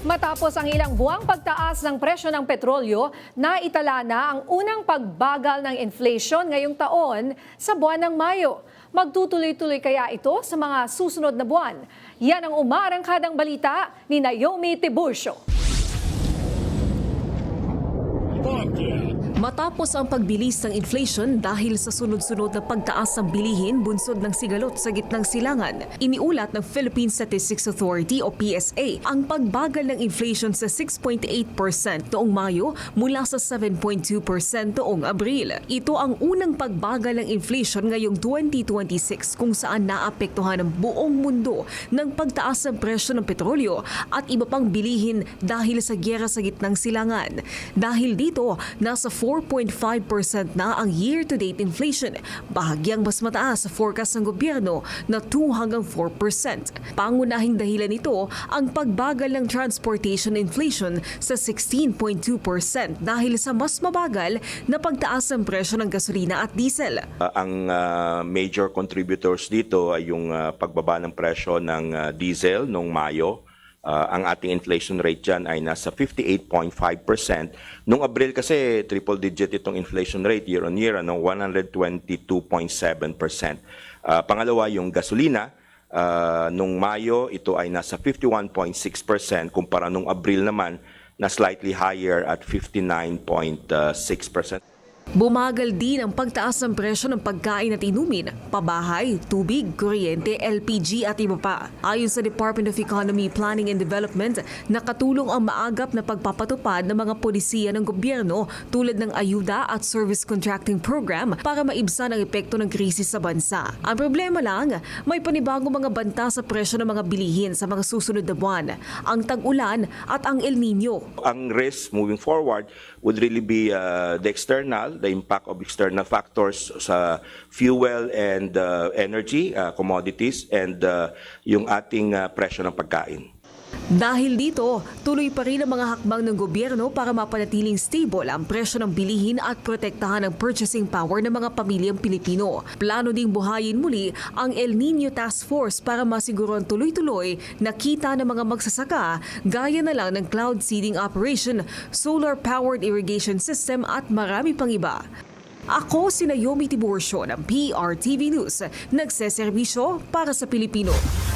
Matapos ang ilang buwang pagtaas ng presyo ng petrolyo, naitala na ang unang pagbagal ng inflation ngayong taon sa buwan ng Mayo. Magtutuloy-tuloy kaya ito sa mga susunod na buwan? Yan ang umaarangkadang balita ni Naomi Tiburcio. Matapos ang pagbilis ng inflation dahil sa sunod-sunod na pagtaas ng bilihin bunsod ng sigalot sa gitnang silangan, iniulat ng Philippine Statistics Authority o PSA ang pagbagal ng inflation sa 6.8% noong Mayo mula sa 7.2% noong Abril. Ito ang unang pagbagal ng inflation ngayong 2026 kung saan naapektuhan ang buong mundo ng pagtaas ng presyo ng petrolyo at iba pang bilihin dahil sa gyera sa gitnang silangan. Dahil dito, nasa 4.5% na ang year-to-date inflation, bahagyang mas mataas sa forecast ng gobyerno na 2 hanggang 4%. Pangunahing dahilan nito ang pagbagal ng transportation inflation sa 16.2% dahil sa mas mabagal na pagtaas ng presyo ng gasolina at diesel. Ang major contributors dito ay yung pagbaba ng presyo ng diesel noong Mayo. Ang ating inflation rate dyan ay nasa 58.5%. Noong Abril kasi triple digit itong inflation rate year on year, 122.7%. Pangalawa, yung gasolina, noong Mayo ito ay nasa 51.6%, kumpara noong Abril naman na slightly higher at 59.6%. Bumagal din ang pagtaas ng presyo ng pagkain at inumin, pabahay, tubig, kuryente, LPG at iba pa. Ayon sa Department of Economy, Planning and Development, nakatulong ang maagap na pagpapatupad ng mga polisiya ng gobyerno tulad ng ayuda at service contracting program para maibsan ang epekto ng krisis sa bansa. Ang problema lang, may panibagong mga banta sa presyo ng mga bilihin sa mga susunod na buwan, ang tag-ulan at ang El Nino. Ang risk moving forward would really be the impact of external factors sa fuel and energy, commodities, and yung ating presyo ng pagkain. Dahil dito, tuloy pa rin ang mga hakbang ng gobyerno para mapanatiling stable ang presyo ng bilihin at protektahan ang purchasing power ng mga pamilyang Pilipino. Plano ding buhayin muli ang El Nino Task Force para masiguro ang tuloy-tuloy na kita ng mga magsasaka gaya na lang ng cloud seeding operation, solar-powered irrigation system at marami pang iba. Ako si Naomi Tiburcio ng PRTV News, nagseserbisyo para sa Pilipino.